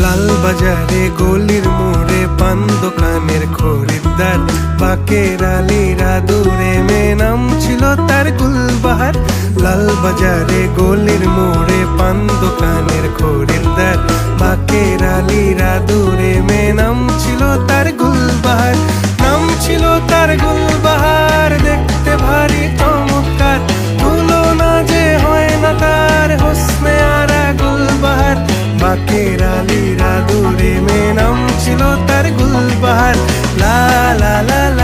লাল বাজারে গলির মোড়ে পান দোকানের খরিদ্দার, বাকের আলীরা দূরে মেয়ে নাম ছিল তার গুলবাহার। লাল বাজারে গলির মোড়ে পান দোকানের খরিদ্দার, বাকের আলীরা দূরে মেয়ে নাম ছিল তার গুলবাহার। নাম ছিল তার গুলবাহার, দেখতে ভারী চমৎকার, তুলনা যে হয় না তার হোসনে আরা গুলবাহার। বাকের আলীরা দূরে মেয়ে নাম ছিল তার গুলবাহার। লা লা লা লা